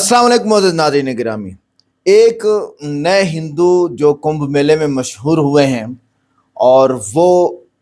अस्सलाम वालेकुम मोअज़्ज़ज़ नाज़रीन गिरामी। एक नए हिंदू जो कुंभ मेले में मशहूर हुए हैं और वो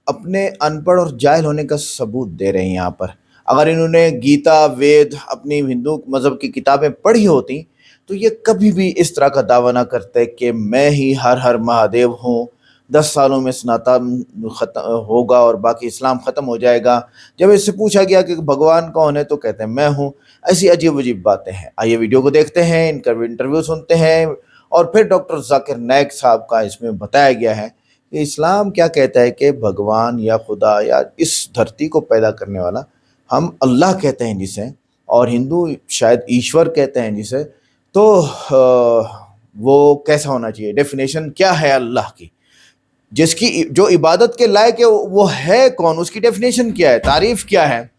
अपने अनपढ़ और जाहिल होने का सबूत दे रहे हैं यहाँ पर। अगर इन्होंने गीता, वेद, अपनी हिंदू मज़हब की किताबें पढ़ी होती तो ये कभी भी इस तरह का दावा ना करते कि मैं ही हर हर महादेव हूँ, 10 सालों में सनातन खत्म होगा और बाकी इस्लाम ख़त्म हो जाएगा। जब इससे पूछा गया कि भगवान कौन है तो कहते हैं मैं हूँ। ऐसी अजीब अजीब बातें हैं। आइए वीडियो को देखते हैं, इनका इंटरव्यू सुनते हैं और फिर डॉक्टर जाकिर नाइक साहब का इसमें बताया गया है कि इस्लाम क्या कहता है कि भगवान या खुदा या इस धरती को पैदा करने वाला हम अल्लाह कहते हैं जिसे, और हिंदू शायद ईश्वर कहते हैं जिसे। तो वो कैसा होना चाहिए, डेफिनेशन क्या है अल्लाह की, जिसकी जो इबादत के लायक है वो है कौन, उसकी डेफिनेशन क्या है, तारीफ क्या है।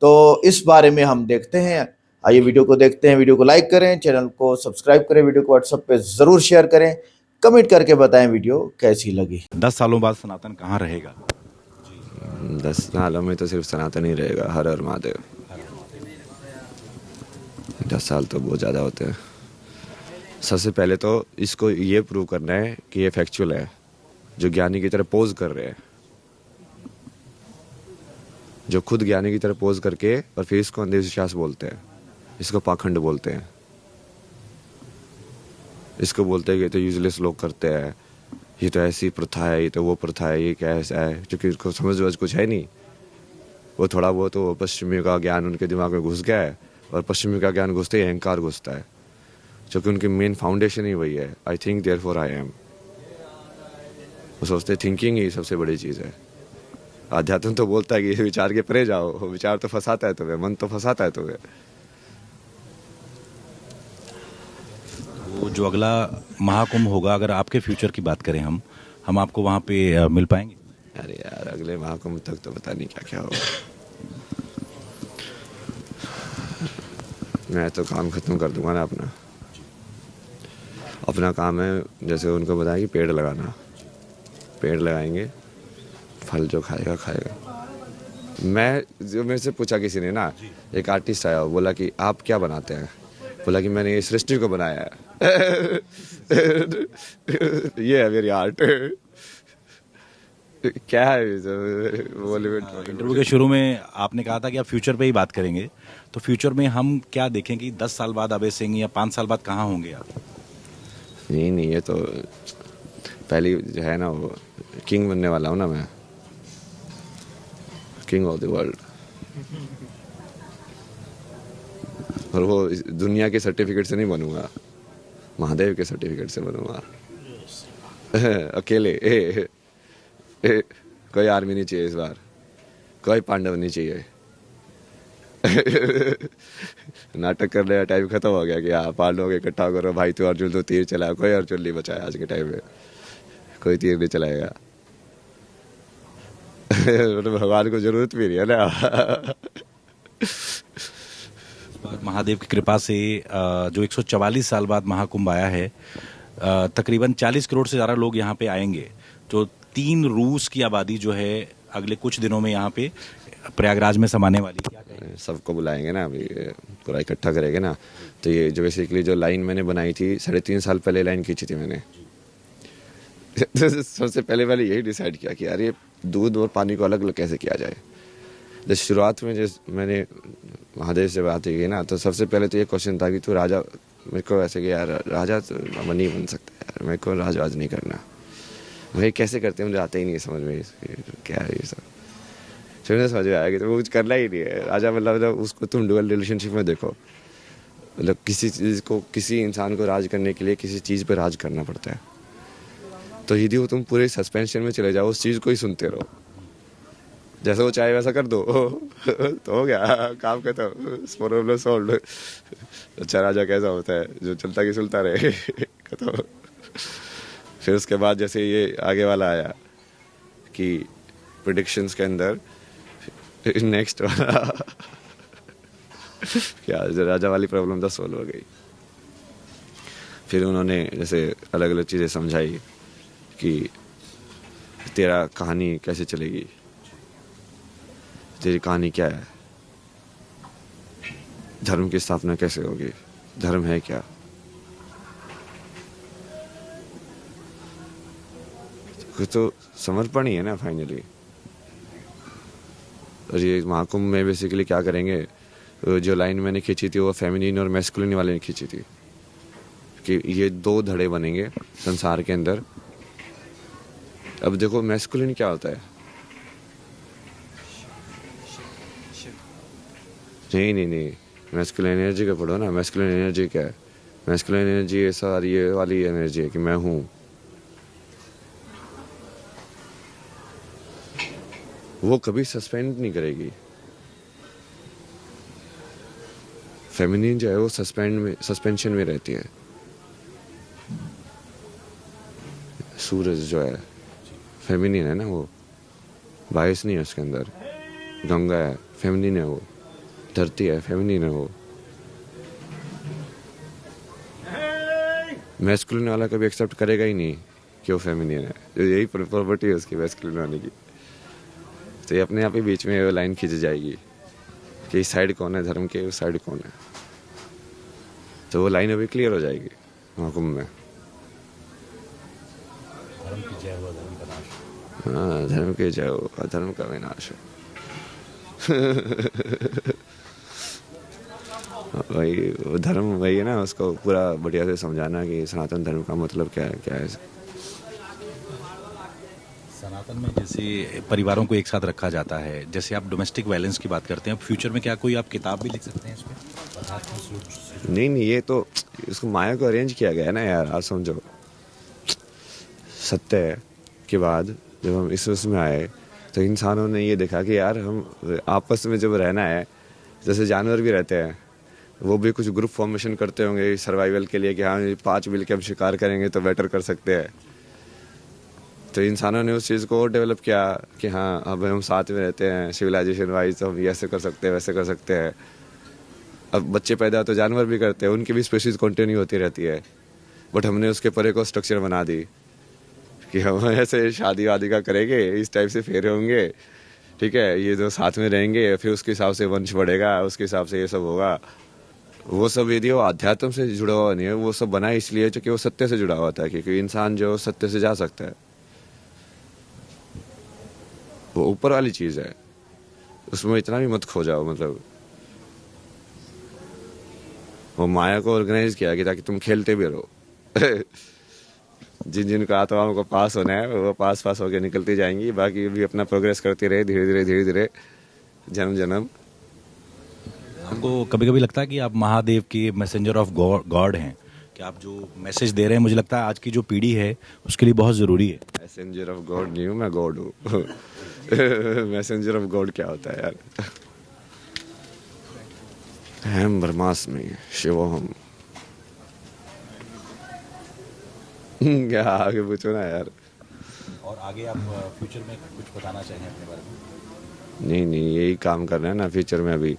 तो इस बारे में हम देखते हैं। आइए वीडियो को देखते हैं। वीडियो को लाइक करें, चैनल को सब्सक्राइब करें, वीडियो को व्हाट्सएप पे ज़रूर शेयर करें, कमेंट करके बताएं वीडियो कैसी लगी। 10 सालों बाद सनातन कहाँ रहेगा? 10 सालों में तो सिर्फ सनातन ही रहेगा, हर हर महादेव। 10 साल तो बहुत ज़्यादा होते हैं। सबसे पहले तो इसको ये प्रूव करना है कि ये फैक्चुअल है, जो ज्ञानी की तरह पोज कर रहे हैं, जो खुद ज्ञानी की तरह पोज करके और फिर इसको अंधविश्वास बोलते हैं, इसको पाखंड बोलते हैं, इसको बोलते हैं कि ये तो यूजलेस लोग करते हैं, ये तो ऐसी प्रथा है, ये तो वो प्रथा है, ये क्या ऐसा है, क्योंकि इसको समझ वज कुछ है नहीं। वो थोड़ा बहुत तो पश्चिमी का ज्ञान उनके दिमाग में घुस गया है, और पश्चिमी का ज्ञान घुसते ही अहंकार घुसता है, क्योंकि उनकी मेन फाउंडेशन ही वही है, I think therefore I am. वो सोचते थिंकिंग ही सबसे बड़ी चीज़ है। आध्यात्म तो बोलता है कि ये विचार के परे जाओ, विचार तो फंसाता है तुम्हें, मन तो फंसाता है तुम्हें। वो जो अगला महाकुंभ होगा, अगर आपके फ्यूचर की बात करें हम आपको वहाँ पे मिल पाएंगे? अरे यार, अगले महाकुंभ तक तो पता नहीं क्या क्या होगा। मैं तो काम खत्म कर दूंगा ना अपना। अपना काम है, जैसे उनको बताया कि पेड़ लगाना, पेड़ लगाएंगे, फल जो खाएगा खाएगा। मैं जो मेरे से पूछा किसी ने ना, एक आर्टिस्ट आया, बोला कि आप क्या बनाते हैं? बोला कि मैंने इस सृष्टि को बनाया है। ये है मेरी आर्ट। क्या है बॉलीवुड? इंटरव्यू के शुरू में आपने कहा था कि आप फ्यूचर पे ही बात करेंगे, तो फ्यूचर में हम क्या देखें कि 10 साल बाद अभय सिंह या 5 साल बाद कहाँ होंगे आप? नहीं, ये तो पहली जो है ना, वो किंग बनने वाला हूँ ना मैं, किंग ऑफ द वर्ल्ड। और वो दुनिया के सर्टिफिकेट से नहीं बनूंगा, महादेव के सर्टिफिकेट से बनूंगा। अकेले कोई आर्मी नहीं चाहिए इस बार, कोई पांडव नहीं चाहिए। नाटक करने का टाइम खत्म हो गया कि हाँ पांडवों को इकट्ठा करो, भाई तू अर्जुन तो तीर चलाया, कोई अर्जुन नहीं बचा है आज के टाइम में, कोई तीर नहीं चलाएगा। भगवान को जरूरत भी नहीं है ना। महादेव की कृपा से जो 144 साल बाद महाकुंभ आया है, तकरीबन 40 करोड़ से ज़्यादा लोग यहाँ पे आएंगे। जो 3 रूस की आबादी जो है अगले कुछ दिनों में यहाँ पे प्रयागराज में समाने वाली है। क्या कहेंगे? सबको बुलाएंगे ना, अभी पूरा इकट्ठा करेंगे ना। तो ये जो बेसिकली जो लाइन मैंने बनाई थी, 3.5 साल पहले लाइन खींची थी मैंने। सबसे पहले मैंने यही डिसाइड किया कि यार ये दूध और पानी को अलग अलग कैसे किया जाए। जब शुरुआत में जिस मैंने महादेव से बात की ना, तो सबसे पहले तो ये क्वेश्चन था कि तू राजा, मेरे को ऐसे कि यार राजा तो नहीं बन सकता यार, मेरे को राजवाज नहीं करना। भाई कैसे करते हैं मुझे आता ही नहीं है समझ में, क्या है ये सब। फिर मुझे समझ में आया कि तो कुछ करना ही नहीं है। राजा मतलब उसको तुम डुअल रिलेशनशिप में देखो, मतलब किसी चीज़ को, किसी इंसान को राज करने के लिए किसी चीज़ पर राज करना पड़ता है। तो यदि वो तुम पूरे सस्पेंशन में चले जाओ, उस चीज़ को ही सुनते रहो, जैसा वो चाहे वैसा कर दो, तो हो गया काम खत्म, प्रॉब्लम सॉल्व। अच्छा राजा कैसा होता है, जो चलता कि सुलता रहे। खत्म। फिर उसके बाद जैसे ये आगे वाला आया कि प्रेडिक्शंस के अंदर नेक्स्ट वाला क्या राजा वाली प्रॉब्लम तो सॉल्व हो गई। फिर उन्होंने जैसे अलग अलग चीज़ें समझाई कि तेरा कहानी कैसे चलेगी, तेरी कहानी क्या है, धर्म की स्थापना कैसे होगी, धर्म है क्या। तो समर्पण ही है ना फाइनली। और ये महाकुंभ में बेसिकली क्या करेंगे, जो लाइन मैंने खींची थी वो फेमिनिन और मैस्कुलिन वाले ने खींची थी कि ये दो धड़े बनेंगे संसार के अंदर। अब देखो मैस्कुलिन क्या होता है। नहीं नहीं नहीं, मैस्कुलिन एनर्जी का पढ़ो ना। मैस्कुलिन एनर्जी क्या है? मैस्कुलिन एनर्जी ये सारी ये वाली एनर्जी है कि मैं हूँ। वो कभी सस्पेंड नहीं करेगी। फेमिनिन जो है वो सस्पेंशन में रहती है। सूरज जो है फेमिनिन है ना, वो बायस नहीं है उसके अंदर। गंगा है फेमिनिन है वो। धरती है फेमिनिन है वो। मैस्कुलिन वाला कभी एक्सेप्ट करेगा ही नहीं कि वो फेमिनिन है। यही प्रॉपर्टी है उसकी मैस्कुलिन वाले की। तो ये अपने आप ही बीच में वो लाइन खींच जाएगी कि इस साइड कौन है धर्म के, उस साइड कौन है। तो वो लाइन अभी क्लियर हो जाएगी महाकुंभ में। धर्म की जय हो, धर्म का नाश। हाँ, धर्म की जय हो, अधर्म का विनाश हो। वही वो धर्म वही है ना, उसको पूरा बढ़िया से समझाना कि सनातन धर्म का मतलब क्या है। सनातन में जैसे परिवारों को एक साथ रखा जाता है, जैसे आप डोमेस्टिक वायलेंस की बात करते हैं, अब फ्यूचर में क्या कोई आप किताब भी लिख सकते हैं इस पे? नहीं नहीं, ये तो इसको माया को अरेंज किया गया है ना यार। आप समझो, सत्य के बाद जब हम इस उसमें आए तो इंसानों ने ये देखा कि यार हम आपस में जब रहना है, जैसे जानवर भी रहते हैं, वो भी कुछ ग्रुप फॉर्मेशन करते होंगे सर्वाइवल के लिए कि हाँ 5 मिल के हम शिकार करेंगे तो बेटर कर सकते हैं। तो इंसानों ने उस चीज़ को और डेवलप किया कि हाँ अब हम साथ में रहते हैं सिविलाइजेशन वाइज, तो हम ऐसे कर सकते हैं वैसे कर सकते हैं। अब बच्चे पैदा तो जानवर भी करते हैं, उनकी भी स्पीशीज कंटिन्यू होती रहती है। बट हमने उसके परे को स्ट्रक्चर बना दी कि हम ऐसे शादी वादी का करेंगे, इस टाइप से फेरे होंगे, ठीक है, ये जो साथ में रहेंगे, फिर उसके हिसाब से वंश बढ़ेगा, उसके हिसाब से ये सब होगा। वो सब यदि वो अध्यात्म से जुड़ा हुआ नहीं है, वो सब बना इसलिए क्योंकि वो सत्य से जुड़ा हुआ था, क्योंकि इंसान जो सत्य से जा सकता है, वो ऊपर वाली चीज़ है, उसमें इतना भी मत खो जाओ। मतलब वो माया को ऑर्गेनाइज किया कि ताकि तुम खेलते भी रहो। जिन जिन का आत्माओं को पास होना है वो पास होकर निकलती जाएंगी, बाकी भी अपना प्रोग्रेस करती रहे धीरे धीरे जन्म जन्म। आपको कभी कभी लगता है कि आप महादेव के मैसेंजर ऑफ गॉड हैं, कि आप जो मैसेज दे रहे हैं, मुझे लगता है आज की जो पीढ़ी है उसके लिए बहुत ज़रूरी है। मैसेंजर ऑफ गॉड नहीं हूँ मैं, गॉड हूँ। मैसेंजर ऑफ गॉड क्या होता है यार? हम ब्रह्मास्मि शिवोहम। क्या आगे पूछो ना यार। और आगे आप फ्यूचर में कुछ बताना चाहें अपने बारे में? नहीं नहीं, यही काम करना है ना फ्यूचर में। अभी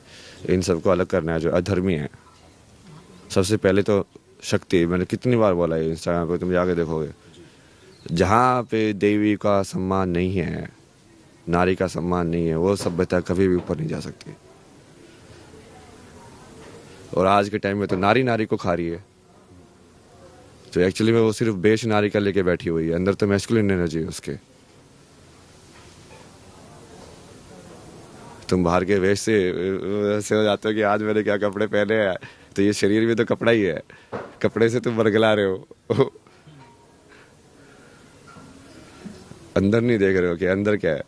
इन सबको अलग करना है जो अधर्मी है। सबसे पहले तो शक्ति, मैंने कितनी बार बोला है इंस्टाग्राम पे, तुम जाके देखोगे, जहाँ पे देवी का सम्मान नहीं है, नारी का सम्मान नहीं है, वो सभ्यता कभी भी ऊपर नहीं जा सकती। और आज के टाइम में तो नारी को खा रही है, तो एक्चुअली में वो सिर्फ बेश नारी का लेके बैठी हुई है, अंदर तो मैस्कुलिन एनर्जी है उसके। तुम बाहर के वेश से ऐसे हो जाते हो कि आज मैंने क्या कपड़े पहने हैं, तो ये शरीर भी तो कपड़ा ही है, कपड़े से तुम बरगला रहे हो। अंदर नहीं देख रहे हो कि अंदर क्या है।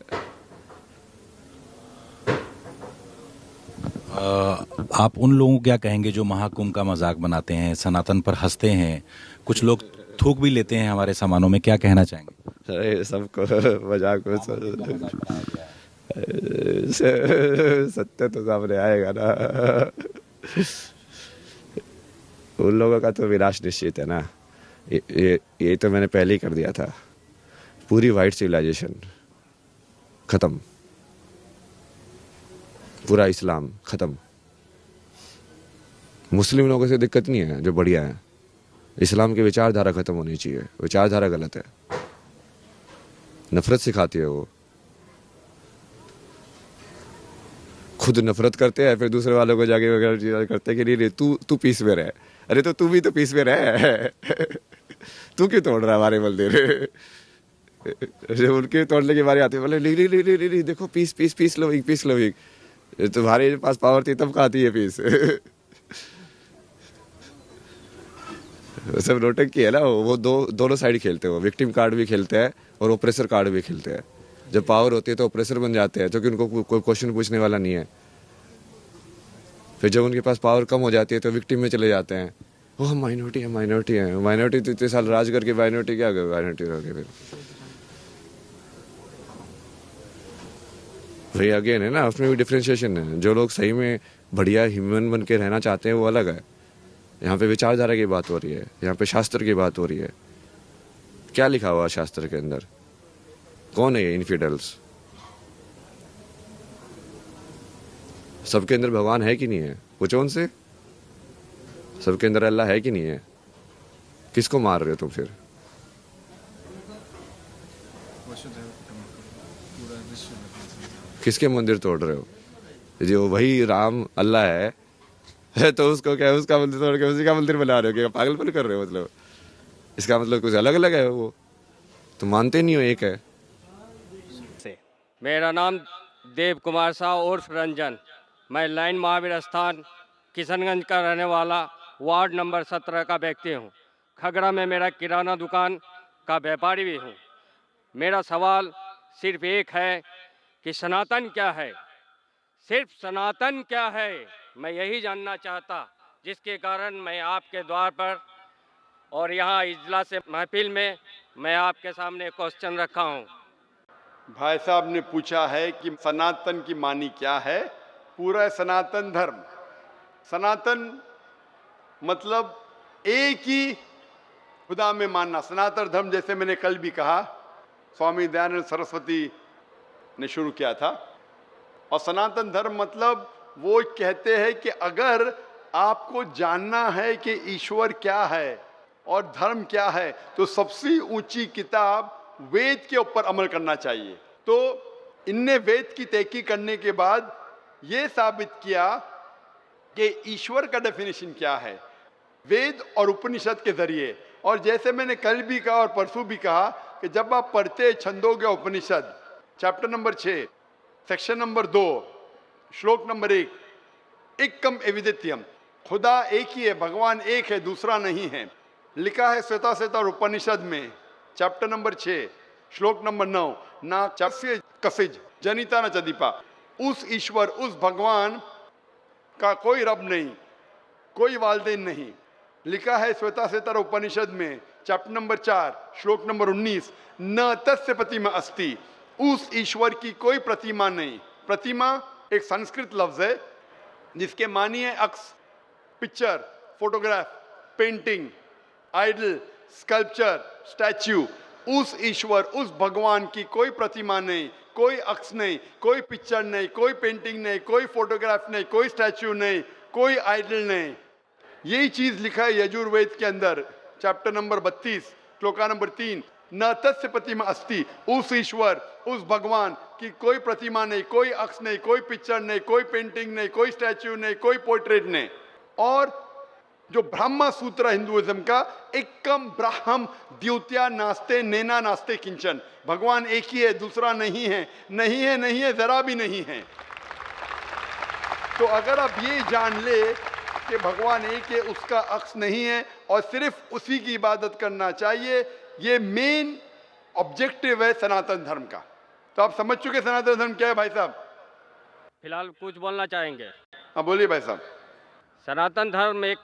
आप उन लोगों को क्या कहेंगे जो महाकुंभ का मजाक बनाते हैं, सनातन पर हंसते हैं, कुछ लोग थूक भी लेते हैं हमारे सामानों में, क्या कहना चाहेंगे? अरे सबको मजाक में सत्य तो सामने आएगा ना। उन लोगों का तो विनाश निश्चित है ना। ये तो मैंने पहले ही कर दिया था। पूरी वाइट सिविलाइजेशन खत्म, पूरा इस्लाम खत्म। मुस्लिम लोगों से दिक्कत नहीं है जो बढ़िया है, इस्लाम की विचारधारा खत्म होनी चाहिए। विचारधारा गलत है, नफरत सिखाती है। वो खुद नफरत करते हैं, फिर दूसरे वालों को जाके वगैरह करते हैं कि नहीं तू पीस में रहे। अरे तो तू भी तो पीस में रह तू क्यों तोड़ रहा है हमारे मंदिर जब उनके तोड़ने की बारी आती है बोले नहीं नहीं नहीं नहीं नहीं, देखो पीस पीस पीस लो एक पीस लो एक। तुम्हारे पास पावर थी तब खाती है पीस सब नोटंकी है ना, वो दोनों साइड खेलते हैं, वो विक्टिम कार्ड भी खेलते हैं और ओप्रेसर कार्ड भी खेलते हैं। जब पावर होती है तो ओप्रेसर बन जाते हैं क्योंकि उनको कोई क्वेश्चन पूछने वाला नहीं है। फिर जब उनके पास पावर कम हो जाती है तो विक्टिम में चले जाते हैं, वो हम माइनॉरिटी है माइनॉरिटी है माइनॉरिटी, तो इतने साल राज करके माइनॉरिटी क्या माइनॉरिटी रहोगे फिर। वही अगेन है ना, उसमें भी डिफ्रेंशिएशन है। जो लोग सही में बढ़िया ह्यूमन बन के रहना चाहते हैं वो अलग है। यहाँ पे विचारधारा की बात हो रही है, यहाँ पे शास्त्र की बात हो रही है। क्या लिखा हुआ है शास्त्र के अंदर? कौन है ये इनफिडल्स? सबके अंदर भगवान है कि नहीं है? पूछो उनसे, सबके अंदर अल्लाह है कि नहीं है? किसको मार रहे हो तुम फिर? किसके मंदिर तोड़ रहे हो? जो वही राम अल्लाह है तो उसको क्या, उसका मंदिर तोड़ के उसी का मंदिर बना रहे हो? क्या पागलपन कर रहे हो? मतलब इसका मतलब कुछ अलग अलग है, वो तो मानते नहीं हो एक है। से मेरा नाम देव कुमार शाह उर्फ रंजन, मैं लाइन महावीर स्थान किशनगंज का रहने वाला वार्ड नंबर 17 का व्यक्ति हूँ। खगड़ा में मेरा किराना दुकान का व्यापारी भी हूँ। मेरा सवाल सिर्फ एक है कि सनातन क्या है, सिर्फ सनातन क्या है, मैं यही जानना चाहता, जिसके कारण मैं आपके द्वार पर और यहाँ इजलास महफिल में मैं आपके सामने क्वेश्चन रखा हूँ। भाई साहब ने पूछा है कि सनातन की मानी क्या है। पूरा सनातन धर्म, सनातन मतलब एक ही खुदा में मानना। सनातन धर्म जैसे मैंने कल भी कहा, स्वामी दयानंद सरस्वती ने शुरू किया था। और सनातन धर्म मतलब वो कहते हैं कि अगर आपको जानना है कि ईश्वर क्या है और धर्म क्या है तो सबसे ऊंची किताब वेद के ऊपर अमल करना चाहिए। तो इनने वेद की तहकीक करने के बाद ये साबित किया कि ईश्वर का डेफिनेशन क्या है वेद और उपनिषद के जरिए। और जैसे मैंने कल भी कहा और परसों भी कहा कि जब आप पढ़ते छंदोग्य उपनिषद चैप्टर नंबर 6 सेक्शन नंबर 2 श्लोक नंबर 1, एकम एविदित्यम, खुदा एक ही है, भगवान एक है, दूसरा नहीं है। लिखा है श्वेताश्वेतर उपनिषद में चैप्टर नंबर 6 श्लोक नंबर 9, ना चस्य कसिज जनिता न चदीपा। उस ईश्वर, उस भगवान का कोई रब नहीं, कोई वालदेन नहीं। लिखा है श्वेताश्वेतर उपनिषद में चैप्टर नंबर 4 श्लोक नंबर 19, न तस्य प्रतिमा अस्ति, उस ईश्वर की कोई प्रतिमा नहीं। प्रतिमा एक संस्कृत लफ्ज है जिसके मानी है अक्स, picture, photograph, painting, idol, sculpture, statue. उस ईश्वर, उस भगवान की कोई प्रतिमा नहीं, कोई अक्स नहीं, कोई पिक्चर नहीं, कोई पेंटिंग नहीं, कोई फोटोग्राफ नहीं, कोई स्टैच्यू नहीं, कोई आइडल नहीं। यही चीज लिखा है यजुर्वेद के अंदर चैप्टर नंबर 32 श्लोका नंबर 3, न तस्य प्रतिमा अस्ति, उस ईश्वर, उस भगवान की कोई प्रतिमा नहीं, कोई अक्स नहीं, कोई पिक्चर नहीं, कोई पेंटिंग नहीं, कोई स्टैच्यू नहीं, कोई पोर्ट्रेट नहीं। और जो ब्रह्म सूत्र हिंदुइज्म का, एकम ब्राह्म द्वितीया नास्ते नैना नास्ते किंचन, भगवान एक ही है, दूसरा नहीं है, नहीं है, नहीं है, जरा भी नहीं है। तो अगर आप ये जान ले कि भगवान एक है, उसका अक्स नहीं है और सिर्फ उसी की इबादत करना चाहिए, ये मेन ऑब्जेक्टिव है सनातन धर्म का। तो आप समझ चुके सनातन धर्म क्या है भाई साहब? फिलहाल कुछ बोलना चाहेंगे? हाँ बोलिए भाई साहब। सनातन धर्म एक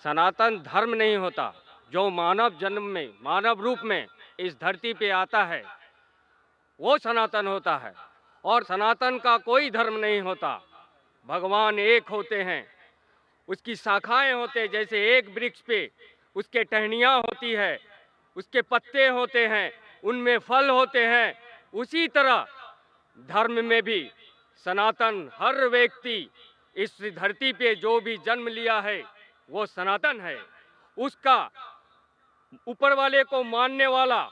सनातन धर्म नहीं होता, जो मानव जन्म में, मानव रूप में इस धरती पे आता है वो सनातन होता है। और सनातन का कोई धर्म नहीं होता। भगवान एक होते हैं, उसकी शाखाएं होते हैं, जैसे एक वृक्ष पे उसके टहनियाँ होती है, उसके पत्ते होते हैं, उनमें फल होते हैं, उसी तरह धर्म में भी सनातन, हर व्यक्ति इस धरती पे जो भी जन्म लिया है वो सनातन है। उसका ऊपर वाले को मानने वाला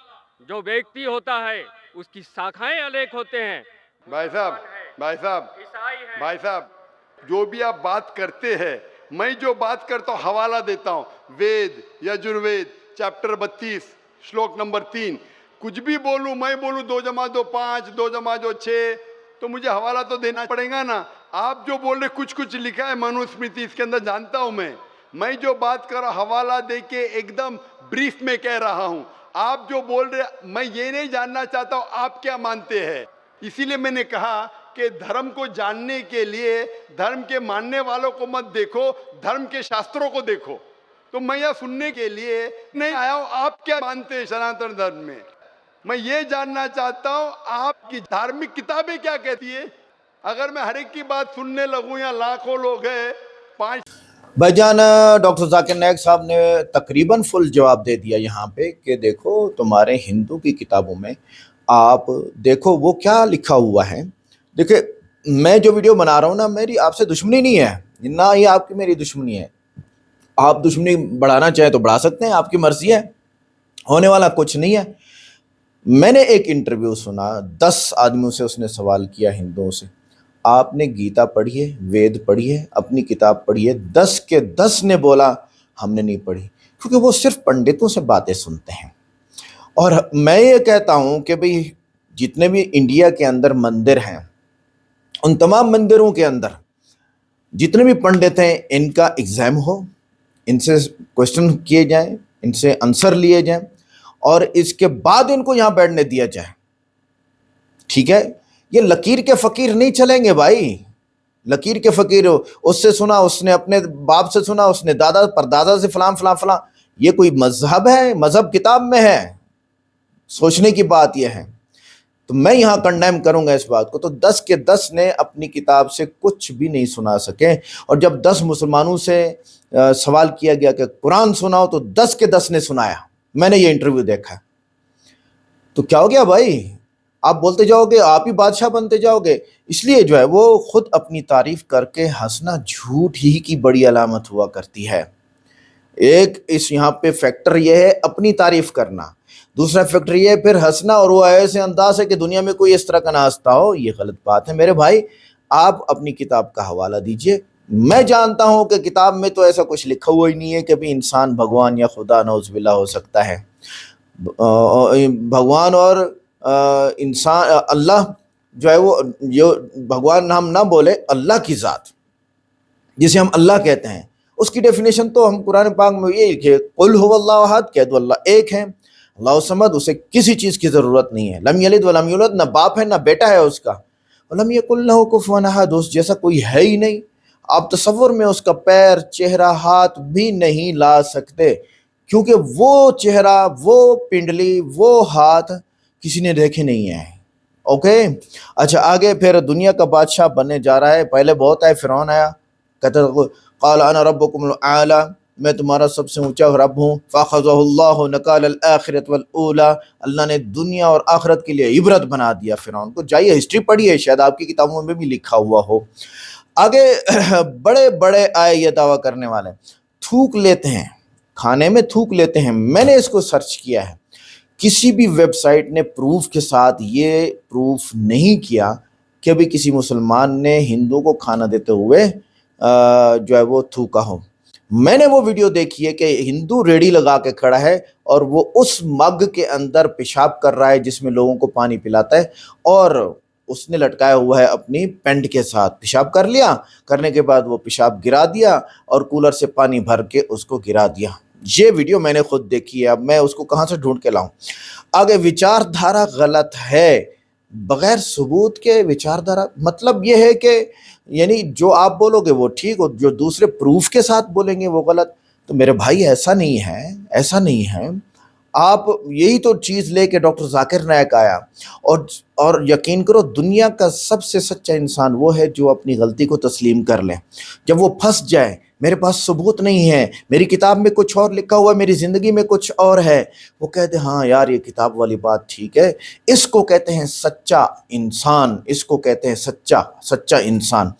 जो व्यक्ति होता है उसकी शाखाएं अनेक होते हैं। भाई साहब, भाई साहब, ईसाई है। भाई साहब, जो भी आप बात करते हैं मैं जो बात करता हूँ हवाला देता हूँ, वेद यजुर्वेद चैप्टर 32 श्लोक नंबर 3। कुछ भी बोलूँ, मैं बोलूँ 2 जमा 2 5, 2 जमा 2 6, तो मुझे हवाला तो देना पड़ेगा ना। आप जो बोल रहे कुछ कुछ लिखा है मनुस्मृति, इसके अंदर जानता हूँ मैं जो बात कर रहा हूँ हवाला दे के एकदम ब्रीफ में कह रहा हूँ। आप जो बोल रहे, मैं ये नहीं जानना चाहता हूँ आप क्या मानते हैं। इसीलिए मैंने कहा कि धर्म को जानने के लिए धर्म के मानने वालों को मत देखो, धर्म के शास्त्रों को देखो। तो मैं यह सुनने के लिए नहीं आया हूँ आप क्या मानते हैं सनातन धर्म में। मैं ये जानना चाहता हूँ आपकी धार्मिक किताबें क्या कहती है। अगर मैं हर एक की बात सुनने लगूं, या लाखों लोग हैं 5। भाईजान डॉक्टर जाकिर नायक साहब ने तकरीबन फुल जवाब दे दिया यहाँ पे कि देखो तुम्हारे हिंदू की किताबों में आप देखो वो क्या लिखा हुआ है। देखिए मैं जो वीडियो बना रहा हूँ ना, मेरी आपसे दुश्मनी नहीं है, ना ही आपकी मेरी दुश्मनी है। आप दुश्मनी बढ़ाना चाहें तो बढ़ा सकते हैं, आपकी मर्जी है, होने वाला कुछ नहीं है। मैंने एक इंटरव्यू सुना, 10 आदमियों से उसने सवाल किया हिंदुओं से, आपने गीता पढ़ी है, वेद पढ़ी है, अपनी किताब पढ़ी है? 10 के 10 ने बोला हमने नहीं पढ़ी, क्योंकि वो सिर्फ पंडितों से बातें सुनते हैं। और मैं ये कहता हूँ कि भाई जितने भी इंडिया के अंदर मंदिर हैं, उन तमाम मंदिरों के अंदर जितने भी पंडित हैं, इनका एग्ज़ाम हो, इनसे क्वेश्चन किए जाएं, इनसे आंसर लिए जाएं और इसके बाद इनको यहाँ बैठने दिया जाए। ठीक है, ये लकीर के फकीर नहीं चलेंगे भाई। लकीर के फकीर उससे सुना, उसने अपने बाप से सुना, उसने दादा परदादा से फलां फलां फलां, ये कोई मजहब है? मजहब किताब में है। सोचने की बात यह है। तो मैं यहाँ कंडेम करूंगा इस बात को। तो 10 के 10 ने अपनी किताब से कुछ भी नहीं सुना सके। और जब 10 मुसलमानों से सवाल किया गया कि कुरान सुनाओ, तो 10 के 10 ने सुनाया। मैंने ये इंटरव्यू देखा। तो क्या हो गया भाई, आप बोलते जाओगे, आप ही बादशाह बनते जाओगे। इसलिए जो है वो खुद अपनी तारीफ करके हंसना झूठ ही की बड़ी अलामत हुआ करती है। एक इस यहाँ पे फैक्टर ये है अपनी तारीफ करना, दूसरा फैक्टर ये है फिर हंसना, और वो ऐसे अंदाज है कि दुनिया में कोई इस तरह का ना हंसता हो। ये गलत बात है मेरे भाई। आप अपनी किताब का हवाला दीजिए। मैं जानता हूं कि किताब में तो ऐसा कुछ लिखा हुआ ही नहीं है कि भी इंसान भगवान या खुदा नौजुबिल्ला हो सकता है। भगवान और इंसान, अल्लाह जो है वो, जो भगवान हम ना बोले, अल्लाह की ज़ात जिसे हम अल्लाह कहते हैं, उसकी डेफिनेशन तो हम कुरान पाक में ये लिखे, कुल हुवल्लाहु अहद, कह दो अल्लाह एक है, अल्लाह समद, उसे किसी चीज़ की ज़रूरत नहीं है। लम यलिद वलम यूलद, ना बाप है ना बेटा है उसका। वलम यकुल लहू कुफुवन अहद, उस जैसा कोई है ही नहीं। आप तसव्वुर में उसका पैर, चेहरा, हाथ भी नहीं ला सकते, क्योंकि वो चेहरा, वो पिंडली, वो हाथ किसी ने देखे नहीं है। ओके, अच्छा आगे फिर दुनिया का बादशाह बनने जा रहा है। पहले बहुत आए, फिरौन आया, कहता क़ाल अना रब्बुकुमुल आला, मैं तुम्हारा सबसे ऊंचा रब हूँ। फ़अख़ज़हुल्लाहु नकालल आखिरत वल ऊला, अल्लाह ने दुनिया और आखिरत के लिए इबरत बना दिया फिरौन को। जाइए हिस्ट्री पढ़िए, शायद आपकी किताबों में भी लिखा हुआ हो। आगे बड़े बड़े आए ये दावा करने वाले, थूक लेते हैं, खाने में थूक लेते हैं। मैंने इसको सर्च किया है, किसी भी वेबसाइट ने प्रूफ के साथ ये प्रूफ नहीं किया कि अभी किसी मुसलमान ने हिंदू को खाना देते हुए जो है वो थूका हो। मैंने वो वीडियो देखी है कि हिंदू रेडी लगा के खड़ा है और वो उस मग के अंदर पेशाब कर रहा है जिसमें लोगों को पानी पिलाता है, और उसने लटकाया हुआ है अपनी पैंट के साथ। पेशाब कर लिया, करने के बाद वो पेशाब गिरा दिया और कूलर से पानी भर के उसको गिरा दिया। ये वीडियो मैंने खुद देखी है। अब मैं उसको कहाँ से ढूंढ के लाऊं। आगे विचारधारा गलत है, बगैर सबूत के विचारधारा, मतलब ये है कि यानी जो आप बोलोगे वो ठीक हो, जो दूसरे प्रूफ के साथ बोलेंगे वो गलत। तो मेरे भाई ऐसा नहीं है, ऐसा नहीं है। आप यही तो चीज़ लेके डॉक्टर जाकिर नायक आया, और यकीन करो दुनिया का सबसे सच्चा इंसान वो है जो अपनी गलती को तस्लीम कर ले। जब वो फंस जाए, मेरे पास सबूत नहीं है, मेरी किताब में कुछ और लिखा हुआ है, मेरी ज़िंदगी में कुछ और है, वो कहते हैं हाँ यार ये किताब वाली बात ठीक है, इसको कहते हैं सच्चा इंसान, इसको कहते हैं सच्चा इंसान।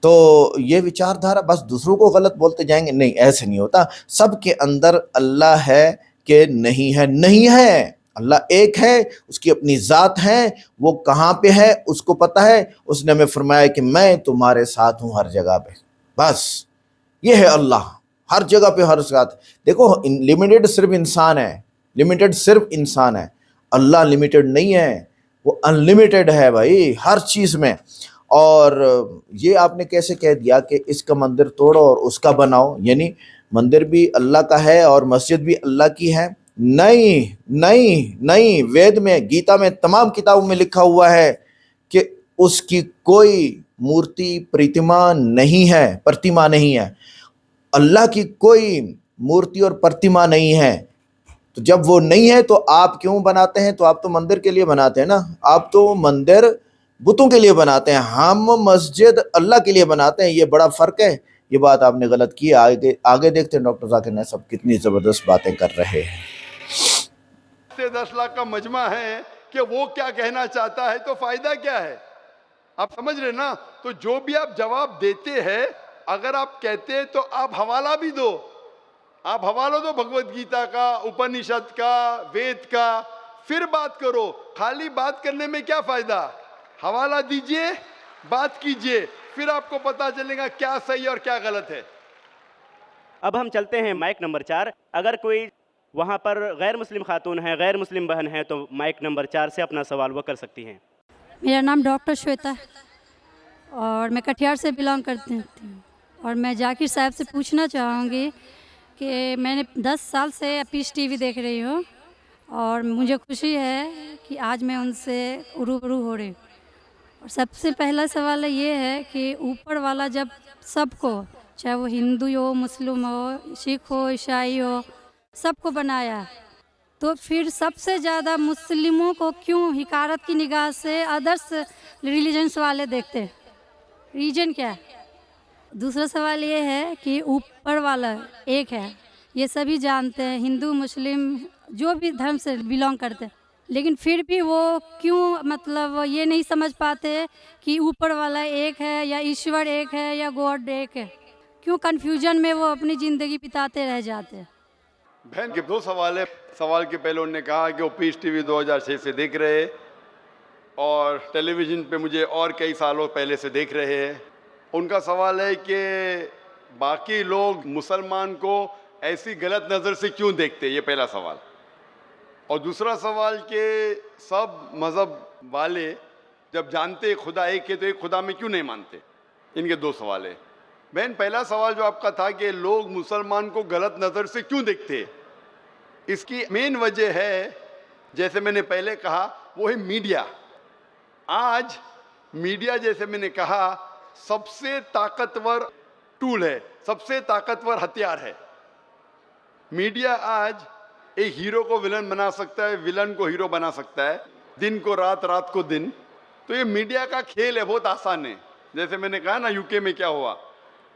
तो ये विचारधारा बस दूसरों को गलत बोलते जाएंगे, नहीं ऐसे नहीं होता। सबके अंदर अल्लाह है कि नहीं है? नहीं है। अल्लाह एक है, उसकी अपनी ज़ात है, वो कहाँ पे है उसको पता है। उसने हमें फरमाया कि मैं तुम्हारे साथ हूँ हर जगह पे। बस ये है अल्लाह, हर जगह पे हर साथ। देखो लिमिटेड सिर्फ इंसान है, लिमिटेड सिर्फ इंसान है, अल्लाह लिमिटेड नहीं है, वो अनलिमिटेड है भाई हर चीज में। और ये आपने कैसे कह दिया कि इसका मंदिर तोड़ो और उसका बनाओ, यानी मंदिर भी अल्लाह का है और मस्जिद भी अल्लाह की है? नहीं नहीं नहीं, वेद में, गीता में, तमाम किताबों में लिखा हुआ है कि उसकी कोई मूर्ति प्रतिमा नहीं है, प्रतिमा नहीं है। अल्लाह की कोई मूर्ति और प्रतिमा नहीं है। तो जब वो नहीं है तो आप क्यों बनाते हैं? तो आप तो मंदिर के लिए बनाते हैं ना, आप तो मंदिर बुतों के लिए बनाते हैं, हम मस्जिद अल्लाह के लिए बनाते हैं। ये बड़ा फर्क है, ये बात आपने गलत की। आगे आगे देखते हैं डॉक्टर जाकिर नायक साहब कितनी जबरदस्त बातें कर रहे हैं। से 10 लाख का मजमा है कि वो क्या कहना चाहता है, तो फायदा क्या है? आप समझ रहे ना? तो जो भी आप जवाब देते हैं, अगर आप कहते हैं तो आप हवाला भी दो, आप हवाला दो भगवत गीता का, उपनिषद का, वेद का, फिर बात करो। खाली बात करने में क्या फायदा? हवाला दीजिए, बात कीजिए, फिर आपको पता चलेगा क्या सही और क्या गलत है। अब हम चलते हैं माइक नंबर 4। अगर कोई वहाँ पर गैर मुस्लिम खातून है, गैर मुस्लिम बहन है, तो माइक नंबर 4 से अपना सवाल वो कर सकती हैं। मेरा नाम डॉक्टर श्वेता है और मैं कटिहार से बिलोंग करती हूँ। और मैं जाकिर साहब से पूछना चाहूँगी कि मैंने 10 साल से पीस टीवी देख रही हूँ और मुझे खुशी है कि आज मैं उनसे रूबरू हो रही हूँ। और सबसे पहला सवाल ये है कि ऊपर वाला जब सबको, चाहे वो हिंदू हो, मुस्लिम हो, सिख हो, ईसाई हो, सबको बनाया, तो फिर सबसे ज़्यादा मुस्लिमों को क्यों हिकारत की निगाह से अदर्स रिलीजन्स वाले देखते हैं? रीजन क्या है? दूसरा सवाल ये है कि ऊपर वाला एक है, ये सभी जानते हैं, हिंदू मुस्लिम जो भी धर्म से बिलोंग करते हैं, लेकिन फिर भी वो क्यों मतलब ये नहीं समझ पाते कि ऊपर वाला एक है या ईश्वर एक है या गॉड एक है? क्यों कन्फ्यूजन में वो अपनी ज़िंदगी बिताते रह जाते हैं? बहन के 2 सवाल है। सवाल के पहले उन्होंने कहा कि वो पीस टीवी 2006 से देख रहे हैं और टेलीविज़न पे मुझे और कई सालों पहले से देख रहे हैं। उनका सवाल है कि बाकी लोग मुसलमान को ऐसी गलत नज़र से क्यों देखते हैं, ये पहला सवाल। और दूसरा सवाल कि सब मज़हब वाले जब जानते खुदा एक है तो एक खुदा में क्यों नहीं मानते? इनके 2 सवाल है। बहन, पहला सवाल जो आपका था कि लोग मुसलमान को गलत नज़र से क्यों देखते हैं, इसकी मेन वजह है, जैसे मैंने पहले कहा, वो है मीडिया। आज मीडिया, जैसे मैंने कहा, सबसे ताकतवर टूल है, सबसे ताकतवर हथियार है। मीडिया आज एक हीरो को विलन बना सकता है, विलन को हीरो बना सकता है, दिन को रात, रात को दिन। तो ये मीडिया का खेल है, बहुत आसान है। जैसे मैंने कहा ना यूके में क्या हुआ,